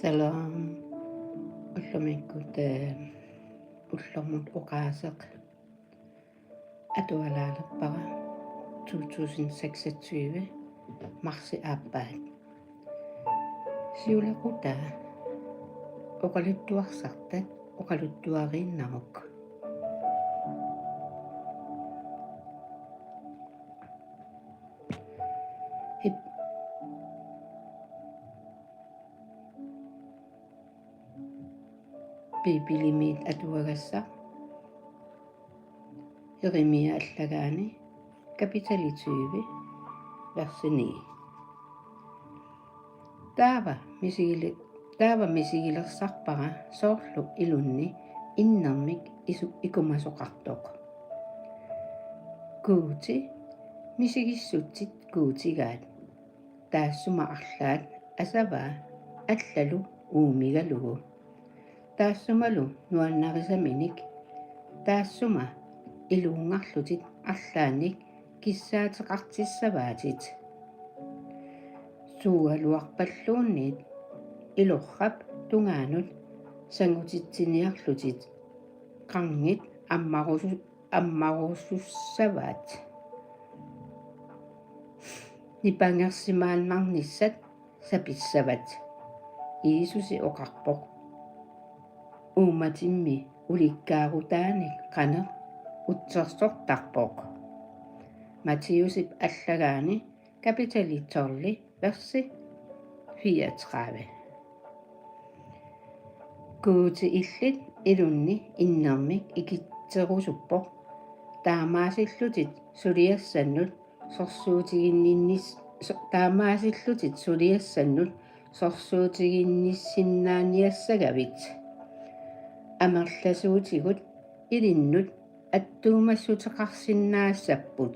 Salam ullumikut ullormut uqaaseq atualaalerpara 2026 marsi aappaat siulaquta oqaluttuarsartat oqaluttuariinnaruk bibilimiit atuagassaq Jeremia allagaani kapitali 20 versi 9 taava misigilersarpara soorlu ilunni innermik ikumasoqartoq kuuti misigissutsit kuutigaat taassuma arlaat asavaa allalu uumigalugu taassumalu nuannarisamik taassuma iluungarlutit арлааник киссаатеқартиссаваатит суалуарпаллуунниит илоррап тунгаанут сангутитсиниарлутит қангит аммарусуссаваат нипангерсимааннарниссат саписсават иисуси оқарпоқ ууматимми уликкаарутааник қанеқ утсерсортарпоқ Matteusip allagaani kapitali 12 versi 34 Kuuti illit ilunni innermik ikitserusuppoq taamaasилlutit suliassannut sorsuutiginnissinnaaniassagavit amerlasuutigut ilinnut аттуумассутеқарсиннаассаппут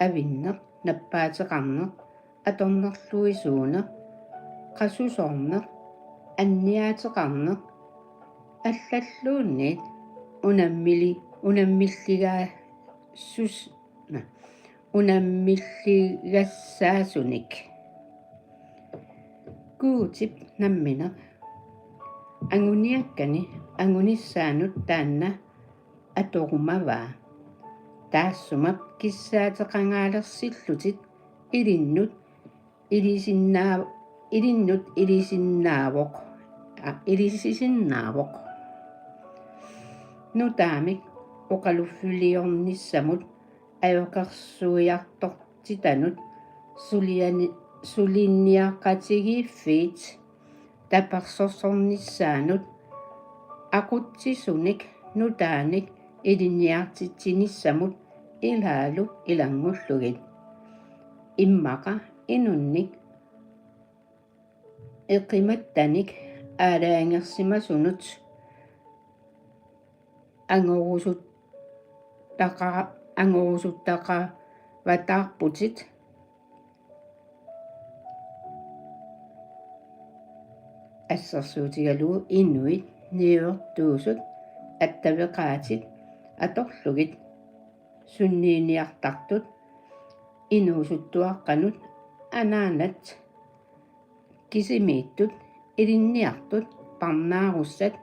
авиннеқ наппаатеқарнеқ аторнерлуисуунеқ қасусорнеқ анниаатеқарнеқ аллаллуунниит унаммиллигассаасуник куутип намминеқ ангуниаккани ангунissaanут таанна аторумаваа таассумап киссаатеқангаалерсиллутит илиннут илисисиннаавоқ нутаамик оқалуффилиорнissamут аёқарсуиартортитанут сулинниаққатигииффиит тапарсорсорнissaанут aqutsisunik nutaanik илинниартитсинissamут илаалу илангуллугит иммақа инунник эқиматтаник аалаангерсимасунут ангорусуттақаватаарпутит ассерсуутигалуу инуит ниуертуусут аттавеқаатит аторлугит суннииниартартут инуусуттуаққанут анаанат кисимииттут илинниартут парнааруссат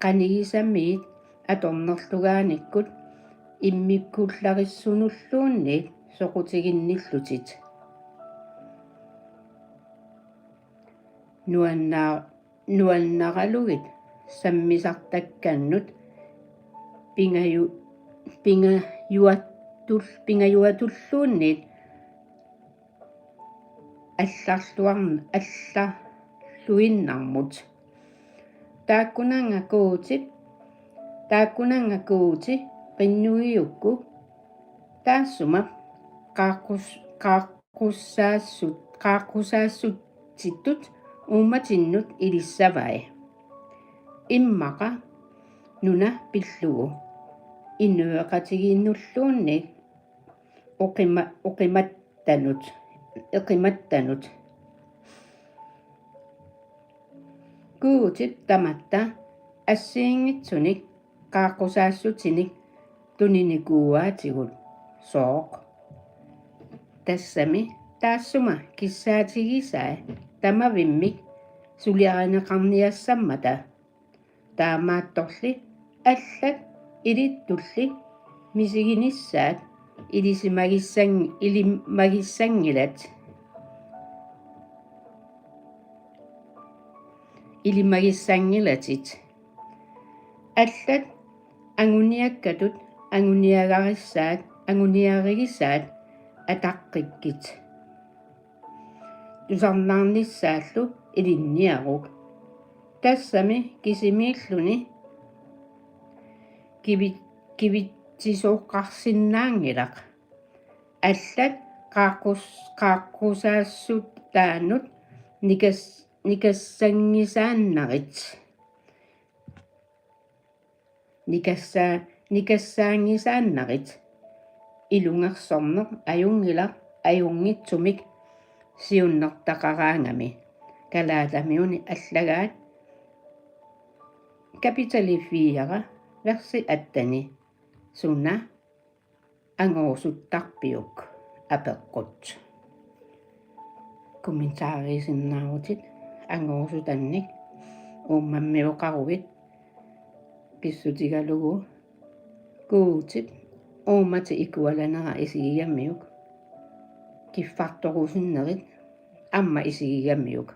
қанигисаммиит аторнерлугааниккут иммиккуллариссунуллуунниит соқутигинниллутит нуаннаралугит саммисартаккааннут пингаюатуллуунниит алларлуиннармут тааккунангакуути qinnuiukku taassumap qaaqqusaassutittut uumatinnut ilissavai immaqa nuna pillugu innueqatigiinnulluunni eqimattanut kuutip tamatta assiingitsunik qaaqqusaassutinik tuninikuuaatigut sooq tassami taassuma kissaatigisaa Tamavimmik suliaranaqarniassammata taamaattorli аллат илиттулли мисигинissaат илимагиссангилатит аллат ангуниаккатут ангуниагариссаат ангуниаригисаат атаққиккит тусарнаарниссааллу илинниарук тассами кисимииллуни кивитсисоққарсинаангилақ аллат қааққусаассут таанут никассаангисааннарит илунгерсорнеқ аюнгилақ аюнгитсумик сиуннертақараангами калаатамиуни аллагаат капиталифиара верси аттани суна ангоорсуттарпиук апеққут комментаарисиннаарутит ангоорсутанник ууммаммиоқаругит писсутигалугу куутит уумати икуаланера исигиаммиук киффарторусиннерит амма исигиаммиук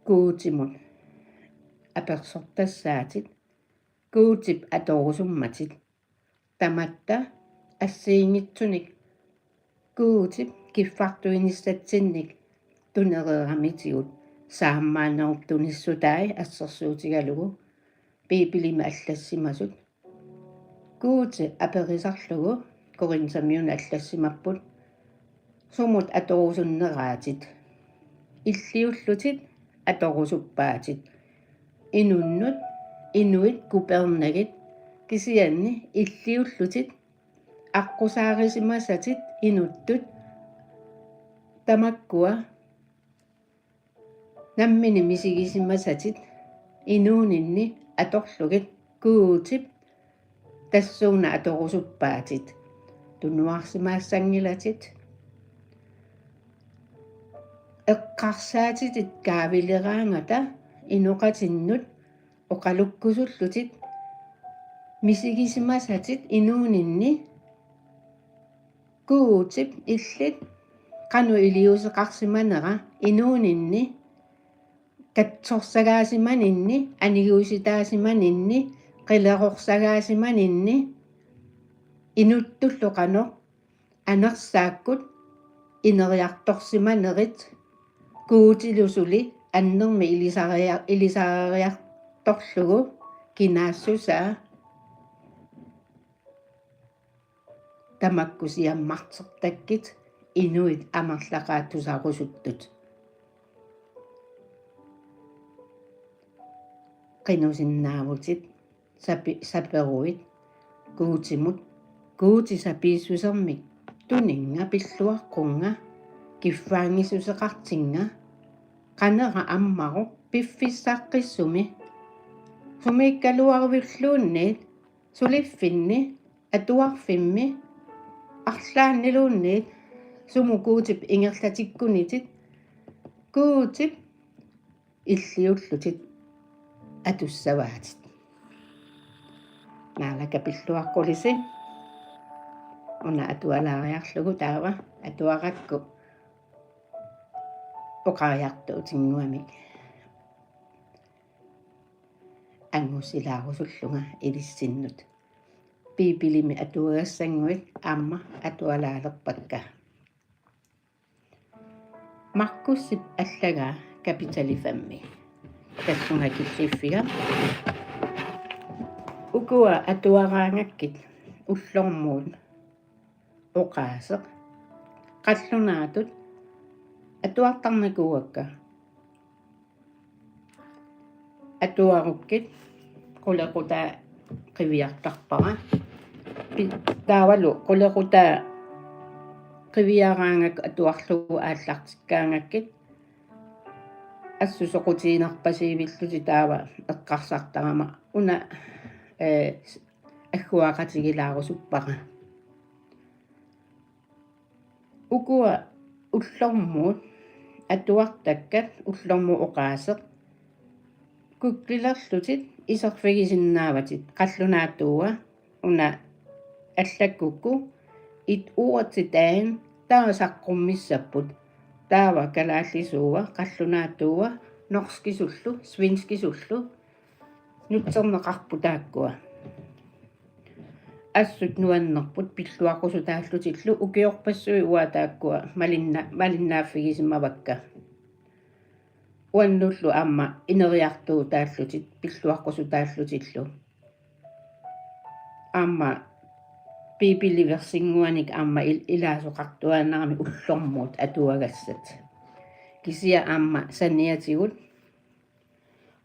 куутимут аперсортассаатит куутип аторусумматит таматта ассиингитсуник куутип киффартуиниссатсинник тунереерамитигут сааммаанеруп туниссутаи ассерсуутигалугу пипилима аллассимасут куути аперисарлугу коринсамиуна аллассимаппут сумут аторусуннераатит иллиуллутит аторусуппаатит инуннут инуит купернагит кисианни иллиуллутит аққусаарисимасатит инуттут тамаккуа наммини мисигисимасатит инуунинни аторлугит куутип тассууна аторусуппаатит тунуарсимаассангилатит эққарсаатитит каавилераангата инуқатиннут оқалуккусуллутит мисигисимасатит инуунинни куутип иллит қану илиусеқарсиманера инуунинни катсорсагаасиманинни анигууситаасиманинни қилеқорсагаасиманинни инуттуллу қано анерсааккут инериарторсиманерит куутилусули аннерми илисаариарторлугу кинаассусаа тамаккусиаммартертаккит инуит амарлақаатусаарусуттут qinusиннаавутит саперуит куутимут куутисапииссусермик тунинга пиллуаққунга киффаангисусеқартинга qanera аммару пиффиссааққиссуми сумиккалуарвиллуунниит сулиффинни атуарфимми арлааннилуунниит суму куутип ингерлатиккунитит куутип иллиуллутит атуссаваатит наалака пиллуаққулиси уна атуалаариарлугу таава атуаракку оқариартуутингуамик ангусилаарусуллунга илиссиннут пипилими атуагассангуит аама атуалаалерпакка маркуссип аллага капиталифамми тассунга киллиффига укуа атуараангаккит уллормуут оқаасеқ қаллунаатут атуартарникууакка атуаруккит qulaquta qiviartarpara таавалу qulaquta qiviaraangak atuarlugu ааллартиккаангаккит ассусоқутиинерпасиивиллути таава эққарсартарама уна аггуақатигилаарусуппара укуа уллормуут atuartakkat ullormu oqaaseq kukkilerlutit iserfigisinnaavatit qallunaatuua una allakkuku it uurtitaan taasaqqummissapпут taava kalaallisuuva qallunaatuua norskisullu svenskisullu nutserneqarputaakkua assut nuannerput pilluaqusutaallutillu ukiorpassui uataakkua malinnaaffigisimavakka uannullu amma ineriartuu taallutit pilluaqusutaallutillu amma piipiliversinguanik amma ilaasoqartuaanarami ullormuut atuagassat kisia amma saniatigut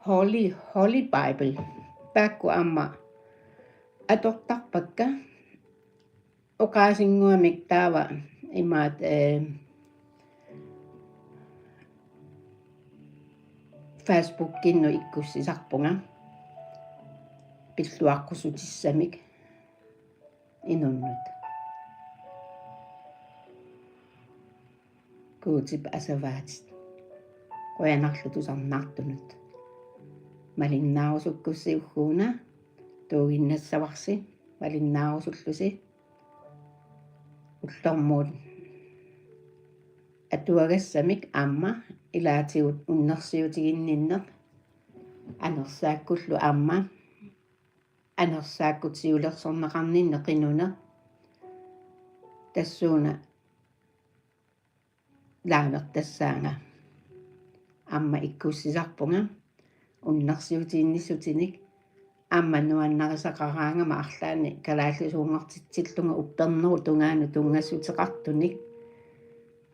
Holy Bible taakku amma atortarpakka oqaasinguamik taava imaat Facebook-kinnu ikkussisarpunga pilluaqqussutissamik inunnut kuutip asavaatit qoyanarlutusarnaartunut malinnaarusukkussiugguuna tuuginnassavaarsi malinnaarusуллуси ullormuut atuagassamik amma ilaatigut unnersiutiginninneq anersaakkullu amma anersaakkutiulersornaqarninne qinune tassuuna laanertassaanga amma ikkussisarpunga unnersiutiinnissutinik amma nuannarisaqqaraangama arlaani kalaallisuungortitsillunga upperneru tungaanu tungassutеқартуник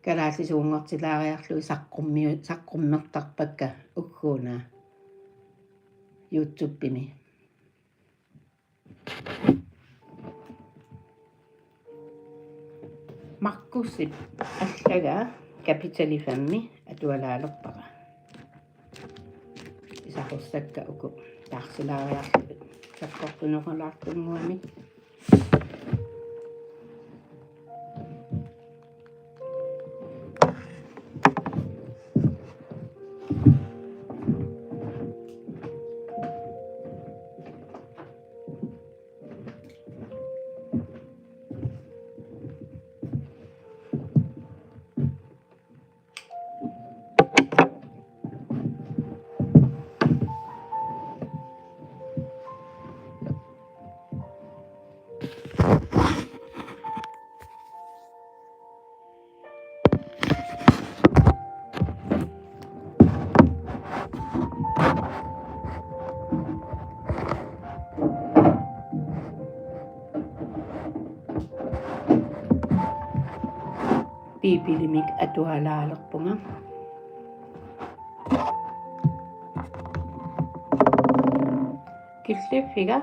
kalaallisuungortilaariarlui saqqummertarpakka ugguunaa YouTube-imi Markussip allagaa kapitalifammi atualaalerpara isaqussakka uku taarsilaariarlu sakkortunoqalaartunguamik piipilimik atualaalerpunga killiffiga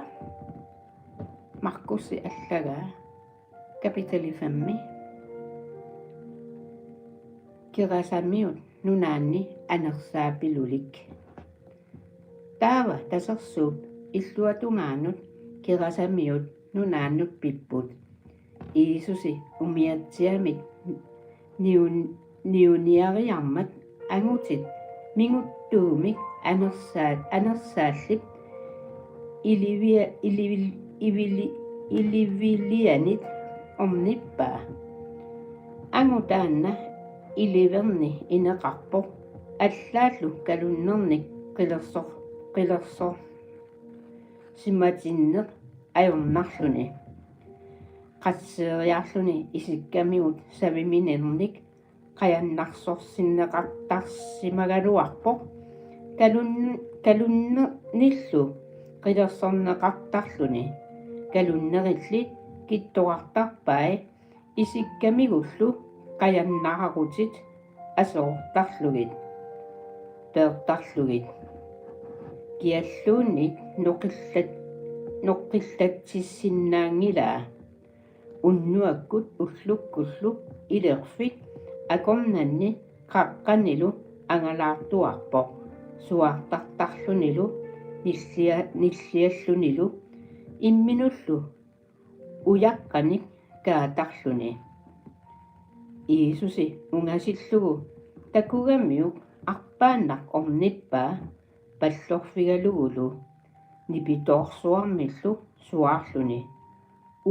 Markussi allagaa kapitalifammi kirasamiut nunaanni anersaapilulik taava tasersuut illuatungaanut kirasamiut nunaannut pipput iisusi umiatsiamik niuniariarmat angutit minguttuumik anersaallip ilivilianit omnippaa angutaanna iliverni ineqarpoq allaallu kalunnernik qilersor simatinneq ajornarluni qatsieriarluni isikkamiut saviminernik qajannarsorsinneqartarsimagaluarpoq kalunnernillu qilersorneqartarluni kalunnerilli kittoqartarpai isikkamigullu qajannaraqutit asoortarlugit peertarlugit kialluunnik noqqillatsissinnaangilaa unnuakkut ullukkullu ilerfik akornanni qaqqanilu angalaartuarpoq suartartarlunilu nilliallunilu imminullu uyaqqanik kaatarluni iisusi ungasillugu Takugamiuk arpaanaq ornippaa pallorfigalugulu nipitorsuarmillu suarluni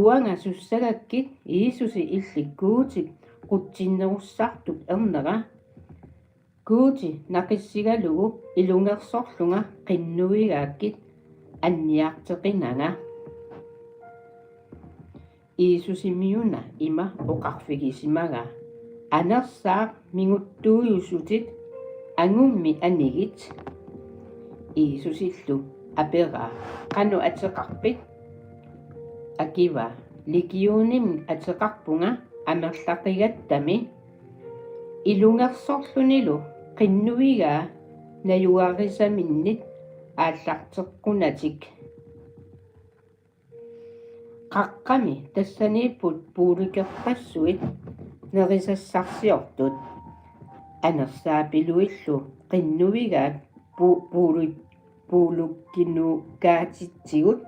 uanga sussagakkit iisusi illikkuutik qutsinnerussartuk erneqa kuuti naqissigalugu ilungersorlunga qinnuigaakkit anniarteqinanga iisusimiuna ima oqarfigisimaga anersaaq minguttuuyussutit angummi anigit iisusillu aperaa qanu ateqarpit akiva likiuunim ateqarpunga amerlaqigattami ilungersorlunilu qinnuigaa nayuarisaminnit ааллартеққунаtik qaqqami тассанииппут пууликерпассуит нерисассарсиортут анерсаапилуиллу qinnuigaat puulukkinukaatitsигут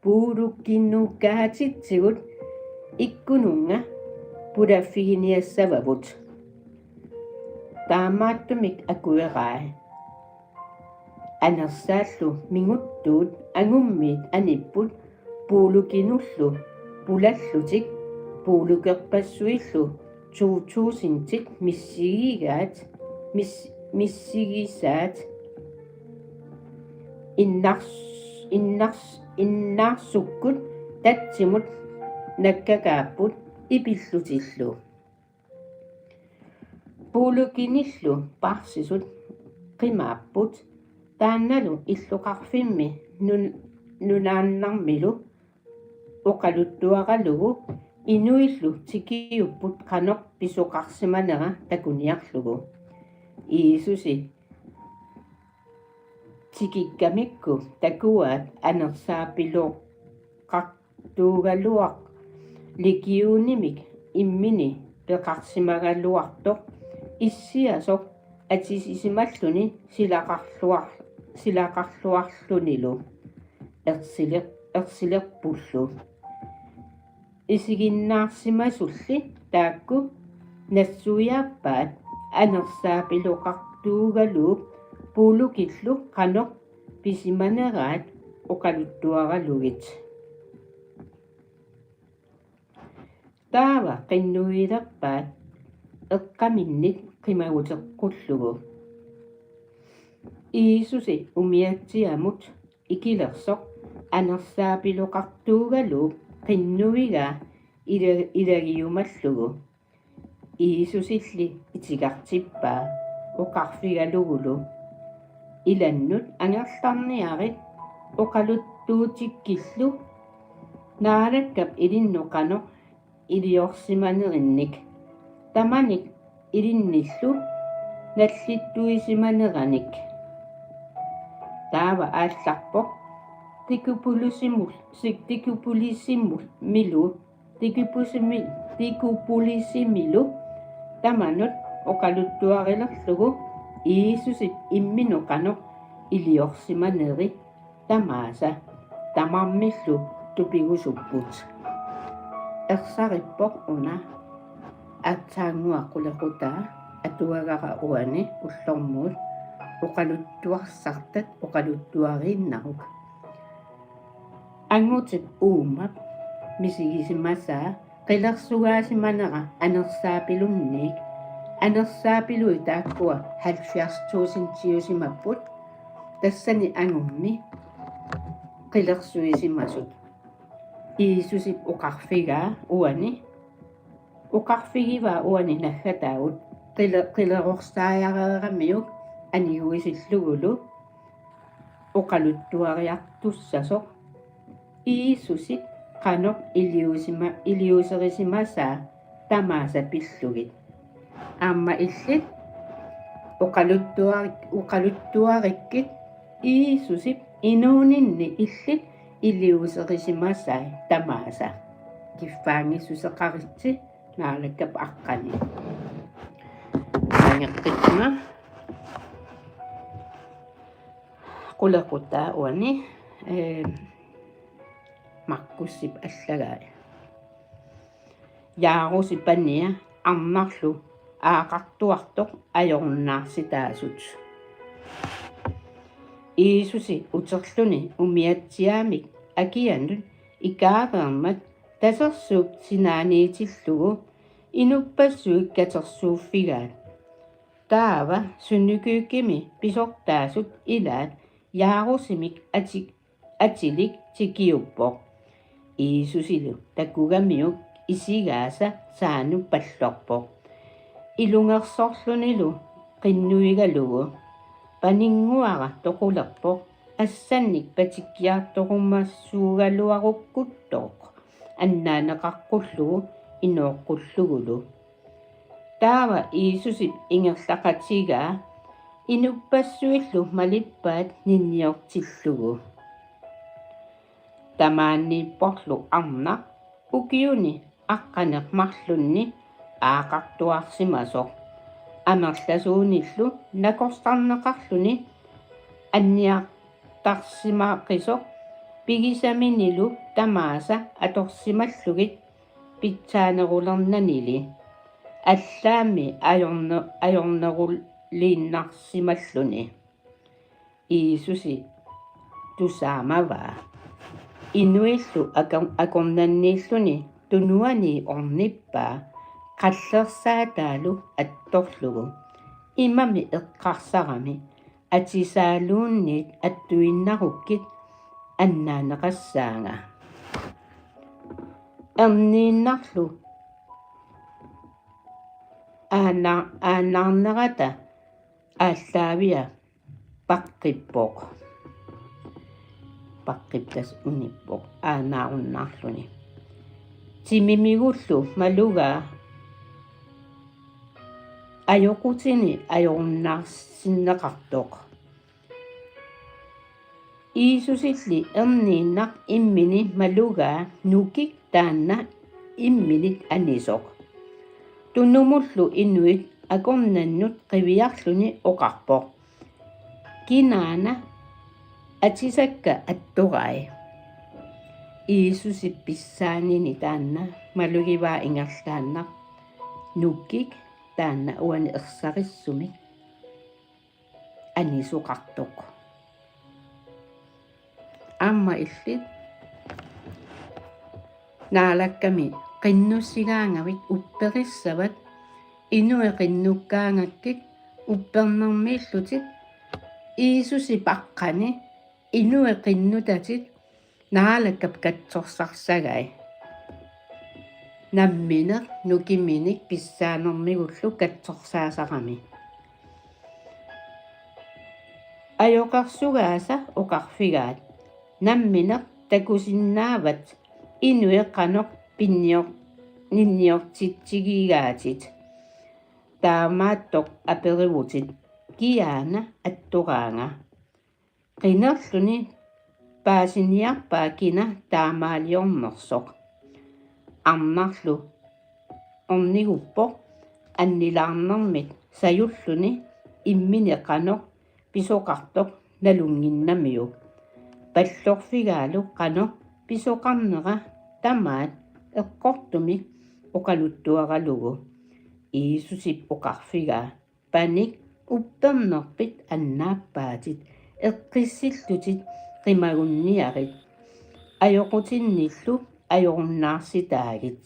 puulukkinukaatitsигут иккунунга пулаффигиниассававут таамааттумик акуераа анерсааллу мингуттуут ангуммиит аниппут пуулукинуллу пулаллутик пуулукерпассуиллу туутуусинтик миссигисаат иннарсуккут татсимут наккакааппут ипиллутиллу пуулукиниллу парсисут qimaapput таанналу иллуқарфимми нунааннармилу оқалуттуаралугу инуиллу тикиуппут қанеқ писоқарсиманера такуниарлугу иисуси тикиккамикку такуаат анерсаапилоқартуугалуақ ликиунимик иммини пеқарсимагалуартоқ иссиасоқ атисисималлуни силақарлуарлунилу ерсилерпуллу исигиннаарсимасулли таакку нассуяаппаат анерсаапилоқартуугалууп пуулукиллу қанеқ писиманераат оқалуттуаралугит таава qinnuilerpaat эққаминнит qimagutеққуллугу иисуси умиатсиамут икилерсоқ анерсаапилоқартуугалууп qinnuigaa илагиумаллугу иисусилли итигартиппаа оқарфигалугулу иланнут ангерларниарит оқалуттуутиккиллу наалаккап илинноқано илиорсиманеринник таманик илинниллу наллиттуисиманераник таава аалларпоқ тикупулисимилу таманут оқалуттуарилерлугу иисусит имминоқано илиорсиманери тамааса тамармиллу тупигусуппут ерсариппоқ уна атсаангуаққулеқутаа атуагара уани уллормуут оқалуттуарсартат оқалуттуариннарук ангутик уумап мисигисимасаа qillersugaasimanera anersaapilunniik anersaapilui taakkua 70,000 tiusimapput tassani angummi qillersuisimasut iisusip uqarfigaa uani uqarfigivaa uani naggataagut qillerorsaajaqeramiuk aniuisillugulu uqaluttuariartussasoq iisusit qanoq iliuserisimasa tamaasa pillugit aamma illit uqaluttuarikkit iisusip inuuninni illit iliuserisimasa tamaasa kiffaangissuseqaritsi naalakkap aqqani angeqqitma qulaquttaa uani makkussip allagaa yaarusipania arnarlu aaqartuartoq ajornaarsitaasut Iisusi uterluni umiatsiaamik akianut ikaavermat tasersuuk sinaaniitillugu inupassuik katersuuffigaat taava sunnukyukkimi pisortaasut ilaat jaarusimik atilik tikiuppoq Iisusilu takugamiuk isigaasa saanu pallorpoq ilungersorlunilu qinnuigalugu paninguara toqulerpoq assannik patikkiartoqummassuugaluarukkuttoq annaaneqarqullugu inooqqullegulu taava Iisusip ingerlaqatigaa inupassuillu malippaat ninniortillugu tamaanniipporlu arnaq ukiuni aqqaneqmarlunni aaqartuarsimasoq amerlasuunillu nakorsarneqarluni anniartarsimaqisoq pigisaminilu tamaasa atorsimallugit pitsaanerulernanili allaami ajornerulliinnarsimalluni Iisusi tusaamavaa inuillu akornanniilluni tunuani ornippaa qallersaataalu attorlugu imami eqqarsarami atisaaluunniit attuinnarukkit annaaneqassaanga erniinnarlu aanarnerata ааllaавиа паққиппоқ паққиптас униппоқ аанааруннаарлуни тимимигуллу малугаа ajokutini ajornarsinneqartoq Iisusilli erniinnaq immini malugaa nukik taanna imminit anisoq tunumullu inuit akornannut qiviarluni oqarpoq kinaana atisakka attorai Iisusi pissaanini taanna malugivaa ingerlaannaq nukik taanna uani ersarissumik anisuqartoq amma illit naalakkami qinnussigaangavit upperissavat inue qinnukkaangakkik uppernermiillutit Iisusi paqqani inue qinnutatit naalakkap katsorsarsagay nammineq nukiminik pissaanermigullu katsorsaasaqami ajoqarsugaasa oqarfigaat nammineq takusinnaavat inue qanoq ninniortitigigaatit taamaattoq aperivutit kiaana attoraanga qinerluni paasiniarpaa kina taamaaliornersoq arnarlu orniguppoq annilaarnermit sayulluni immini qanoq pisoqartoq nalunginnamiuk pallorfigaalu qanoq pisoqarnera tamaat eqqortumik oqaluttuaralugu Iisusip oqarfigaa panik uppernerpit annaappaatit eqqissillutit qimagunniarit ajoqutinnillu ajornaarsitaagit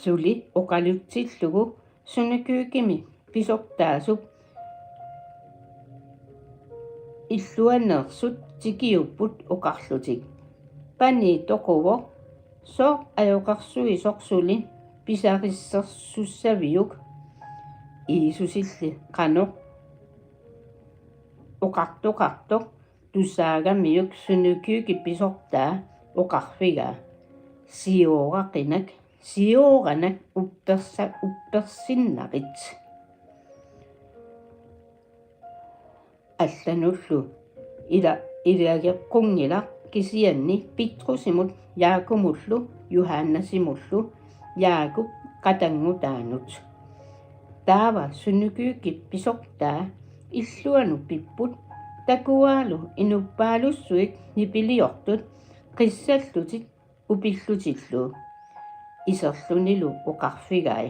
suli oqalutsillugu sunukyukimi pisortaasup illuaneersut tikiupput oqarlutik pani toquvoq sooq ajoqarsuisoq suli pisarissersussaviuk Iisusilli qanoq oqartoqartoq tusaagamiuk sunukyuki pisortaa oqarfigaa siooranak uppersinnaqit аллануллу илаагеққунгила кисианни питрусимут яакумуллу юхааннасимуллу яакуп қатангутаанут таава суннукуукки писортаа иллуану пиппут такуаалу инуппаалуссуит нипилиортут қиссаллутит упиллутиллу iserlunilu uqarfigai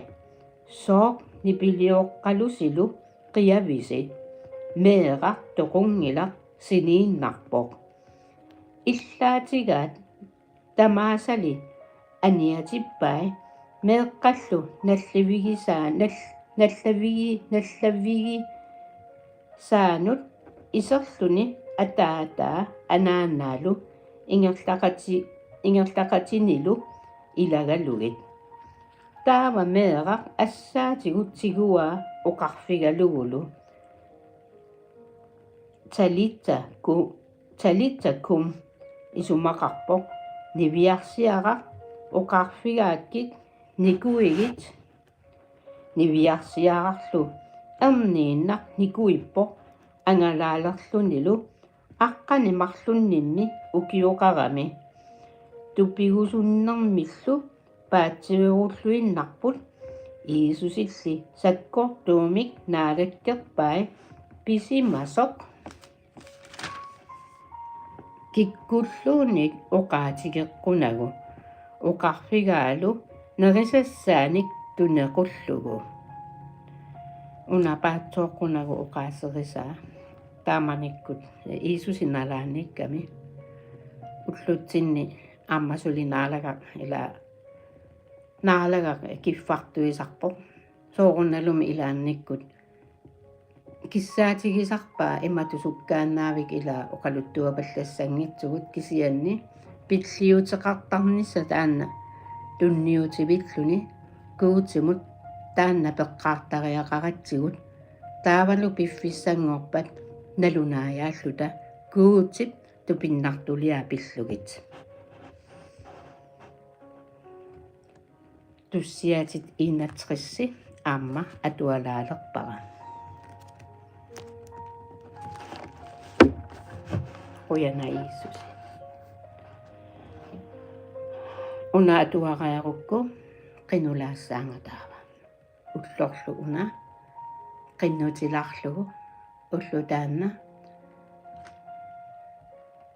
sooq nipilioqqalusilu qiavisi meeqaq toqungilaq siniinnarpoq illaatigaat tamaasali aniatippai meeqqallu nallavigi saanut iserluni ataataa anaannaalu ingerlaqatinilu ilagalugit taava meeqaq assaatigut tigua uqarfigalugulu talittakum isumaqarpoq niviarsiaqaq uqarfigaakkit nikuigit niviarsiaqarlu erniinnaq nikuippoq angalaalerlunilu aqqanimarlunnimmi ukiuqarami tupigusunnermillu paatsiuerulluinnarput iisusilli sakkortuumik naalakkerpai pisimasoq kikkulluunik uqaatigeqqunagu uqarfigaalu nerissassaanik tunequllugu unapaatsoorqunagu uqaaserisaa taamanikkut iisusinalaannikkami ullutsinni аммасулинаалага ила наалага киффартуисарпоқ соорунналуми илаанниккут киссаатигисарпаа иматусуккааннаавик ила оқалуттуапаллассангитсугут кисианни пиллиутеқартарнисса таанна тунниутивиллуни куутимут таанна пеққаартариақаратсигут таавалу пиффиссангорпат налунааяаллута куутип тупиннартулиа пиллугит туссиатит инатсрисси аама атуалаалерпара уяна иисус уна атуараярукку qinulaassаангатаава уллорлу уна qinнутиларлугу уллутаанна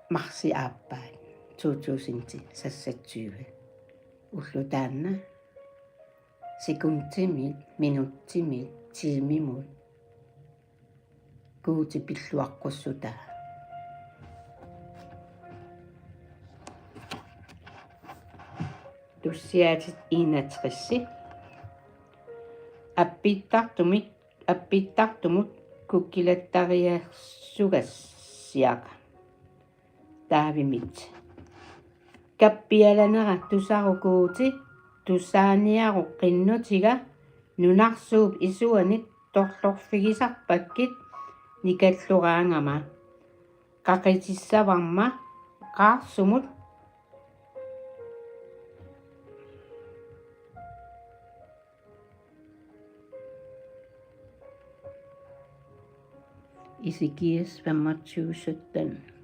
марси ааппаат 2020 уллутаанна секундтимит минуттимит тимимут куути пиллуаққуссутаа туссиатит инатсрисси аппиттартумут куккилаттариассугассиака таавимит каппиаланера тусарукуути тусааниару qinнутига нунарсууп исуанит торлорфигисарпаккит никаллураангама qaqitissavарма qaarsumut Ezekiel 25:17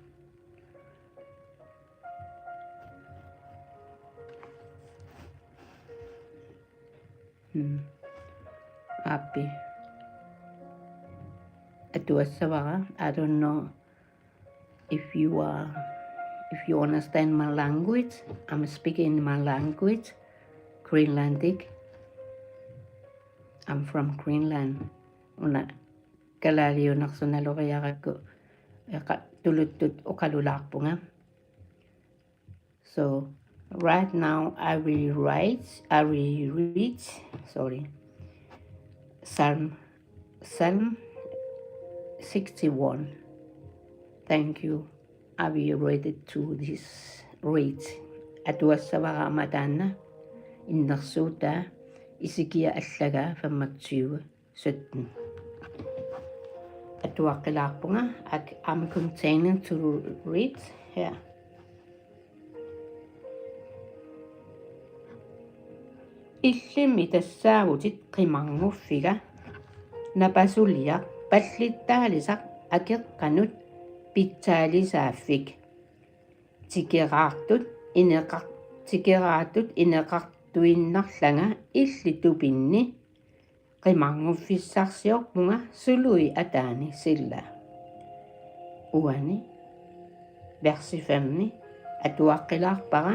Api Atuasavara, I don't know if you understand my language. I'm speaking my language, Greenlandic. I'm from Greenland. Una kalalio naksunaloriarakku tuluttut okalulaarpunga. So right now I will read Psalm 61. Thank you. I will read it to this read. Atuassavara matana innersuuta isikia allaga 25:17. Atuaqilaarpunga I'm continuing to read here. Illimmi tassaavutit qimarnguffiga napasuliaq pallittaalisaq akeqqanut pitsaalisaaffik tikeraartut ineqartuinnarlanga illitupinni qimarnguffissarsiorpunga sului ataani silla uani versi 5 atuaqqilaarpara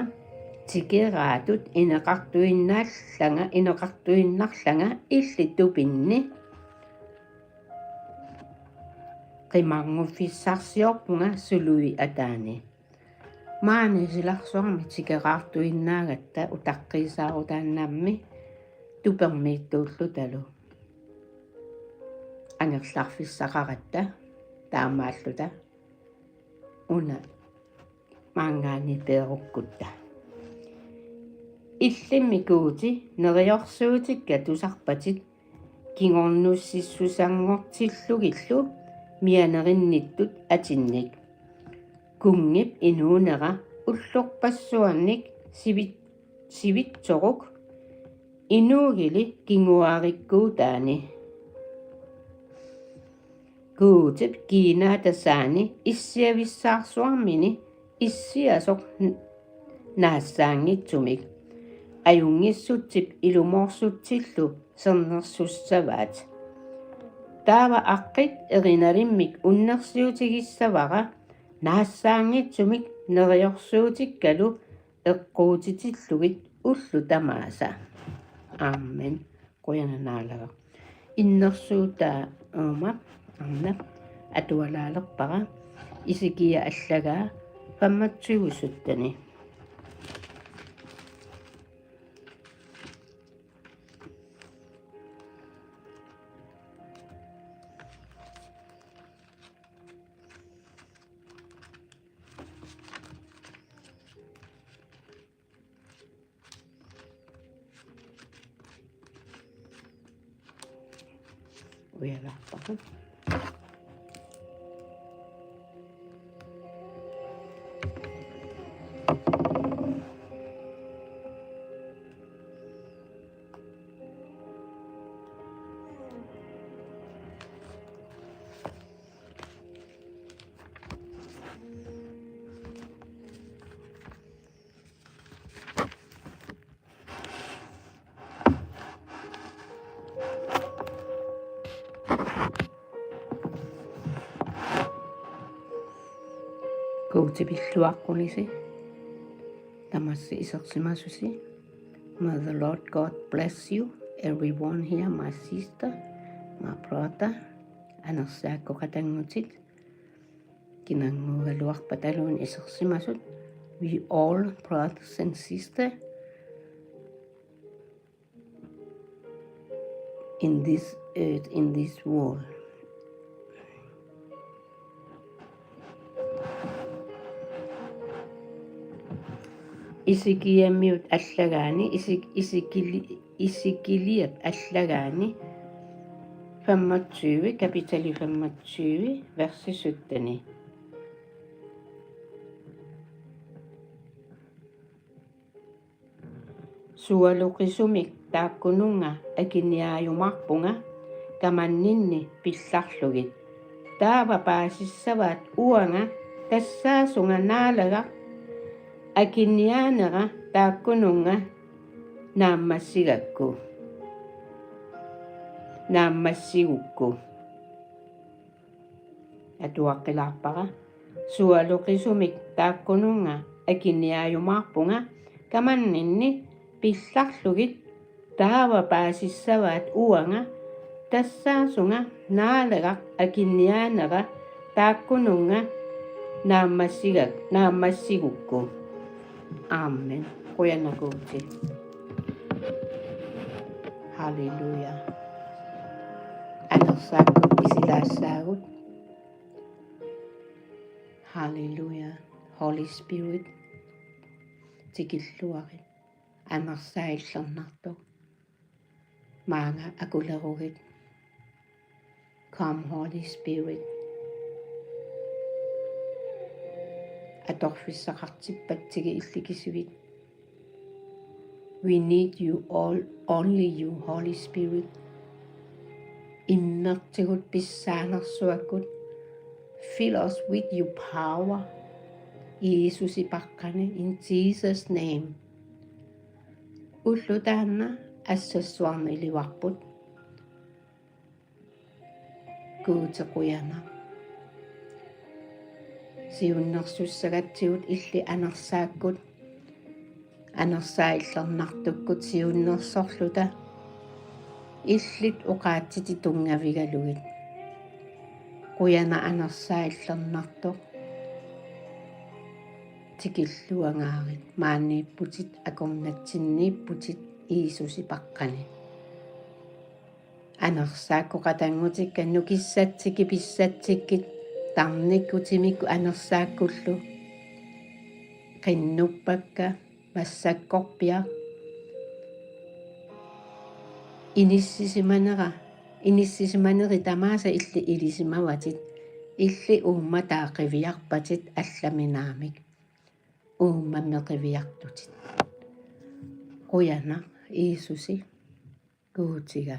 tikeraatut ineqartuinnarlanga illitupinni qimarnguffissarsiorpunga sului ataani maani silarsuarmi tikeraartuinnaagatta utaqqiisaarutaannaammi tupermiittuullutalu angerlarfissaqaratta taamaalluta una maangaani peerukkutta иллиммикуути нериорсууtikka тусарпатит кигорнуссиссусангортиллугиллу мианеринниттут атинник кунгип инуунера уллорпассуарник сивитсорук инуугили кингуариккуутаани куутип кинаатасаани иссиависсаарсуармини иссиасоқ наассаангитсумик ajunngissutip ilumorsutillu sernersussavaat taava aqqit erinalimmik unnersiutigissavara naassaangitsumik neriorsuutikkalu eqquutitillugit ullu tamaasa amen qoyananaalaga innersuutaa uumap arnap atualaalerpara isikia allagaa qammatsigusuttani uyalarpara kuutipilluaqqunisi tamassi isersimasusi. May the Lord God bless you, everyone here, my sister, my brother, anersaakkoqatangutit kinangugaluarpataluun isersimasut. We all brothers and sisters in this earth, in this world. Isikiamiut allagaani isikiliat allagaani 25 kapitali 25 versi 17. Sualuqisumik taakkununga akiniaayumarpunga kamanninni pillarlugit taava paasissavaat uanga tassaasunga naalaga akiniaanera taakkununga naammassigukku atuaqqilaarpara sualuqisumik taakkununga akiniaayumarpunga kamanninni pillarlugit taava paasissavaat uanga tassaasunga naalaga akiniaanera taakkununga naammassigukku amen qoyanakuuti halleluja anersaakkut isilaassaagut halleluja Holy Spirit tikilluarit anersaillernertuq maanga akulerugit come Holy Spirit atorfissaqartippatsigi illikisivit. We need you all, only you, Holy Spirit. Innertigut pissaanersuakut. Fill us with your power. Jesus ipaqqani in Jesus' name. Ullutaanna assassuarnilivarput. Kuutequyana. Siunnersussagatsigut illi anersaakkut анерсаиллернартуккут сиуннерсорлута иллит уqaатсити тунгавигалугит quяна анерсаиллернартоq тикиллуангаарит мааннииппутит акорнатсиннииппутит иисуси паққани анерсаакку қатангутикка нукиссатсики писсатсиккит тарниккутимикку анерсааккуллу qinнуппакка массаккорпиа иниссисиманери тамааса илли илисимаватит илли уумма таақивиарпатит алламинаамик уумма меқивиартутит quяна иисуси куутига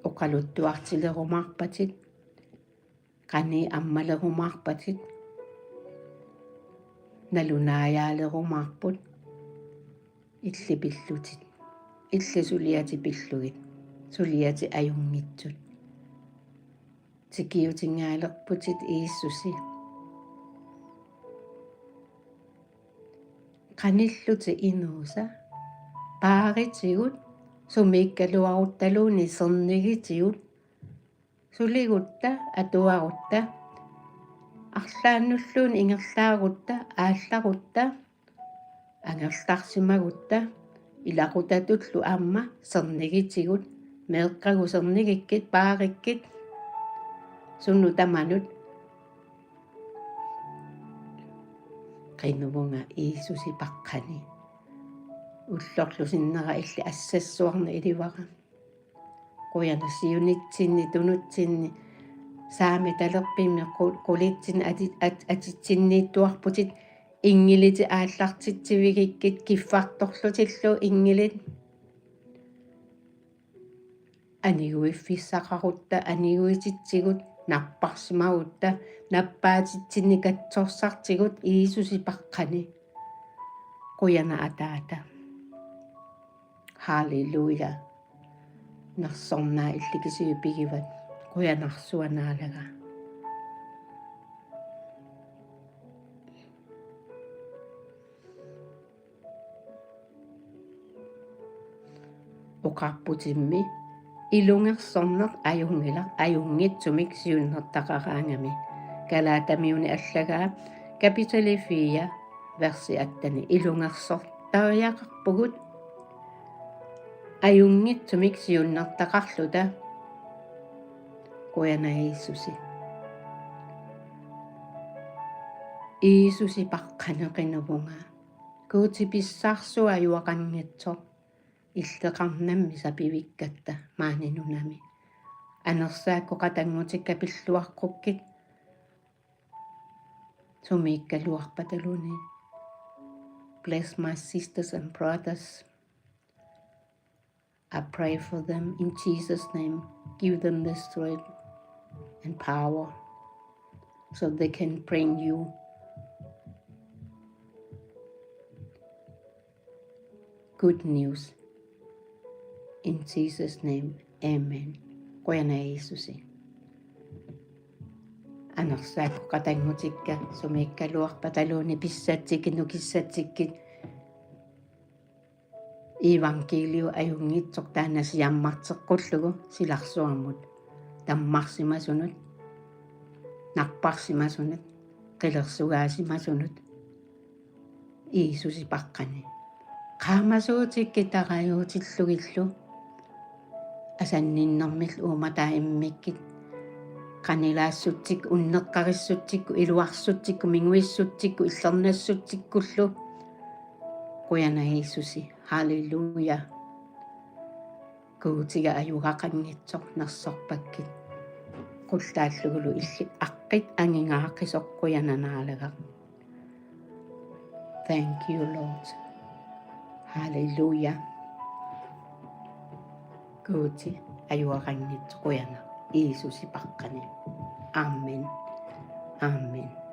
оқалуттуартилерумаарпатит qani аммалерумаарпатит налунааяалерумаарпут иллипиллутит иллисулиати пиллугит сулиати аюнгитсут тикиутингаалерпутит ииссуси qanillути инууса пааритигут сумииккалуарутталууни сернигитигут сулигутта атуарутта арлааннуллуун ингерлаарутта аалларутта ангерларсимагутта илақутатуллу аама сернигитигут меэққагу сернигиккит паариккит сунну таманут qinuvunga iisusi paqqani уллорлусиннера илли ассассуарна иливара quяна сиунитсинни тунутсинни saami talerpimmi qulitsin atitsinniittuarputit ingiliti aallartitsivigikkit kiffartorlutillu ingilit aniguiffissaqarutta aniguititsigut narparsimagutta nappaatitsinnikatsorsartigut iisusi paqqani quяна ataata halleluja nersornaa illikisiupigivat quyanarsuanaalaga uqarputimmi ilungersorneq ajungitsumik siunnertaqaraangami kalaatamiuni allagaa kapitali 4 versi 8 ilungersortariaqarpugut ajungitsumik siunnertaqarluta quяна iisusi paqqaneqinuvunga kuutipissaarsua ajuaqanngitsoq иллеқарнамми сапивиккатта маанинунами анерсаакку қатангутикка пиллуарқуккит сумииккалуарпаталуни bless my sisters and brothers. I pray for them in Jesus' name. Give them the strength and power so they can bring you good news. In Jesus' name, amen. Quяна Иисуси. Анерсаакку қатангутикка сумииккалуарпаталууни писсатсикки нукиссатсиккит ивангелиу аюнгитсоқ таанасиаммартеққуллугу силарсуармут таммарсимасунут нарпарсимасунут қилерсугаасимасунут иисуси паққани qaamasuutikki taqajuutillugillu асанниннэрмил ууматаа иммиккит qanilaassuttik unneqqarissuttikku iluarsuttikku minguissuttikku illernassuttikkullu quяна Иисуси halleluja kuutiga ajugaqanngitsoq nersorpakkit qullaallugulu illi aqqit angingaaqqisoq quyananaalagaq thank you Lord halleluja kuuti ajugaqanngitsoq quяна Иисуси paqqani amen amen